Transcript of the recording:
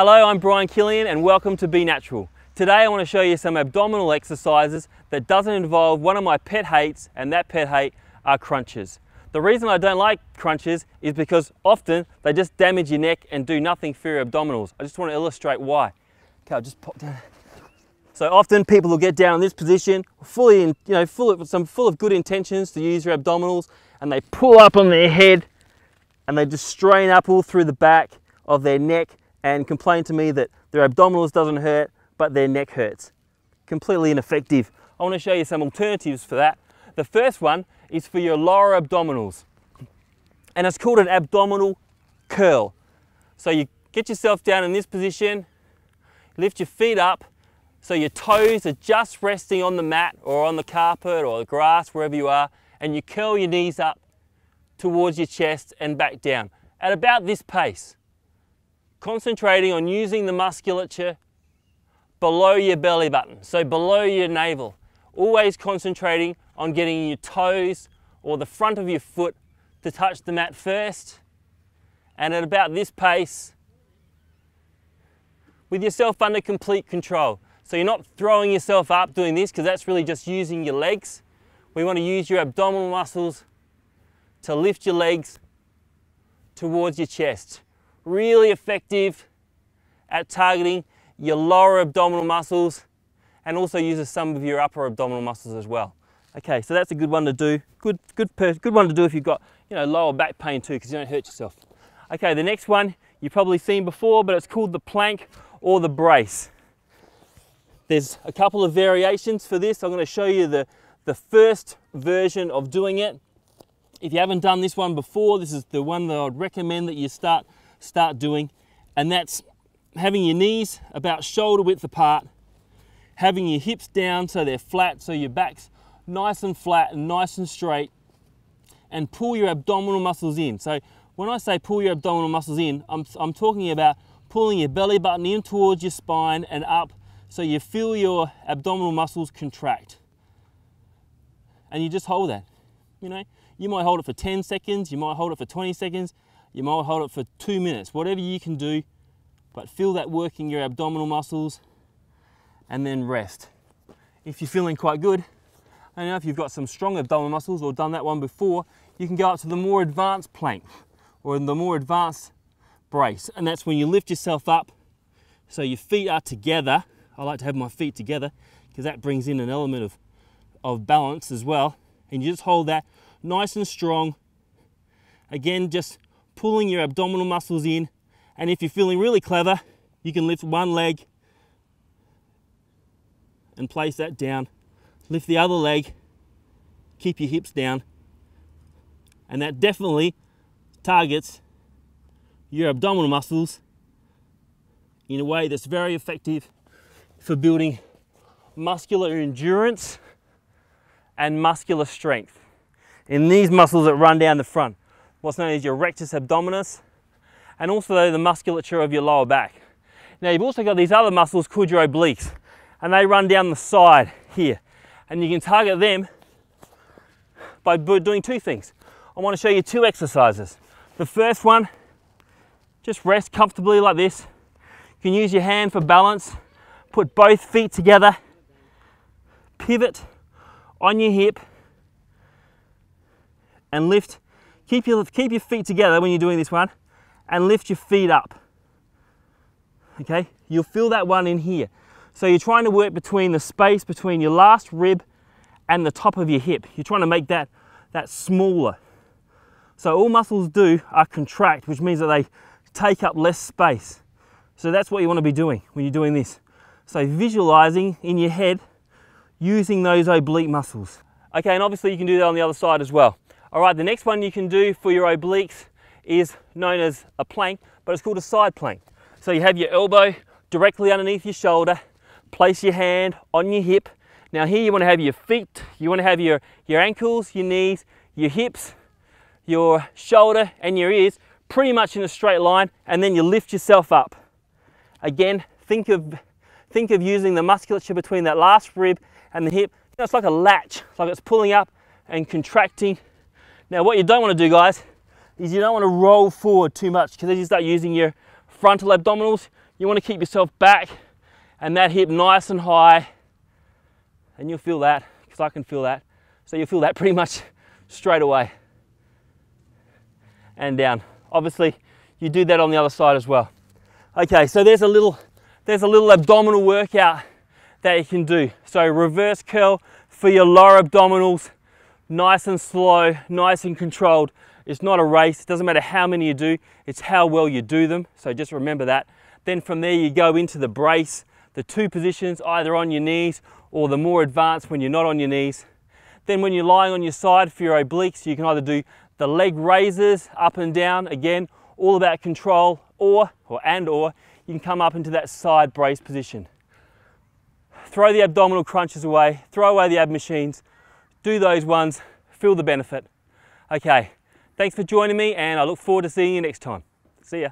Hello, I'm Killian and welcome to Be Natural. Today I want to show you some abdominal exercises that doesn't involve one of my pet hates, and that pet hate are crunches. The reason I don't like crunches is because often they just damage your neck and do nothing for your abdominals. I just want to illustrate why. Okay, I'll just pop down. So often people will get down in this position, full of good intentions to use your abdominals, and they pull up on their head and they just strain up all through the back of their neck and complain to me that their abdominals doesn't hurt, but their neck hurts. Completely ineffective. I want to show you some alternatives for that. The first one is for your lower abdominals, and it's called an abdominal curl. So you get yourself down in this position, lift your feet up, so your toes are just resting on the mat or on the carpet or the grass, wherever you are, and you curl your knees up towards your chest and back down at about this pace, concentrating on using the musculature below your belly button, so below your navel, always concentrating on getting your toes or the front of your foot to touch the mat first, and at about this pace, with yourself under complete control. So you're not throwing yourself up doing this, because that's really just using your legs. We want to use your abdominal muscles to lift your legs towards your chest. Really effective at targeting your lower abdominal muscles, and also uses some of your upper abdominal muscles as well. Okay, so that's a good one to do. Good one to do if you've got lower back pain too, because you don't hurt yourself. Okay, the next one you've probably seen before, but it's called the plank or the brace. There's a couple of variations for this. I'm going to show you the first version of doing it. If you haven't done this one before, this is the one that I'd recommend that you start doing, and that's having your knees about shoulder width apart, having your hips down so they're flat, so your back's nice and flat and nice and straight, and pull your abdominal muscles in. So when I say pull your abdominal muscles in, I'm talking about pulling your belly button in towards your spine and up, so you feel your abdominal muscles contract. And you just hold that. You might hold it for 10 seconds, you might hold it for 20 seconds, you might hold it for 2 minutes, whatever you can do, but feel that working your abdominal muscles, and then rest. If you're feeling quite good, I don't know if you've got some strong abdominal muscles or done that one before, you can go up to the more advanced plank or the more advanced brace, and that's when you lift yourself up so your feet are together. I like to have my feet together because that brings in an element of balance as well, and you just hold that nice and strong. Again, just pulling your abdominal muscles in, and if you're feeling really clever, you can lift one leg and place that down, lift the other leg, keep your hips down, and that definitely targets your abdominal muscles in a way that's very effective for building muscular endurance and muscular strength in these muscles that run down the front, what's known as your rectus abdominis, and also the musculature of your lower back. Now you've also got these other muscles called your obliques, and they run down the side here, and you can target them by doing two things. I want to show you two exercises. The first one, just rest comfortably like this. You can use your hand for balance, put both feet together, pivot on your hip, and lift. Keep your feet together when you're doing this one, and lift your feet up. Okay, you'll feel that one in here. So you're trying to work between the space between your last rib and the top of your hip. You're trying to make that smaller. So all muscles do are contract, which means that they take up less space. So that's what you want to be doing when you're doing this. So visualizing in your head using those oblique muscles. Okay, and obviously you can do that on the other side as well. All right, the next one you can do for your obliques is known as a plank, but it's called a side plank. So you have your elbow directly underneath your shoulder, place your hand on your hip. Now here you want to have your feet, you want to have your ankles, your knees, your hips, your shoulder and your ears pretty much in a straight line, and then you lift yourself up. Again, think of using the musculature between that last rib and the hip. It's like a latch, like it's pulling up and contracting. Now what you don't want to do, guys, is you don't want to roll forward too much, because as you start using your frontal abdominals, You want to keep yourself back and that hip nice and high, and you'll feel that, because I can feel that. So you'll feel that pretty much straight away. And down. Obviously, you do that on the other side as well. Okay, so there's a little abdominal workout that you can do. So reverse curl for your lower abdominals, nice and slow, nice and controlled. It's not a race. It doesn't matter how many you do, it's how well you do them. So just remember that. Then from there you go into the brace, the two positions, either on your knees or the more advanced when you're not on your knees. Then when you're lying on your side for your obliques, you can either do the leg raises up and down, again, all about control, or you can come up into that side brace position. Throw the abdominal crunches away, throw away the ab machines, do those ones, feel the benefit. Okay, thanks for joining me, and I look forward to seeing you next time. See ya.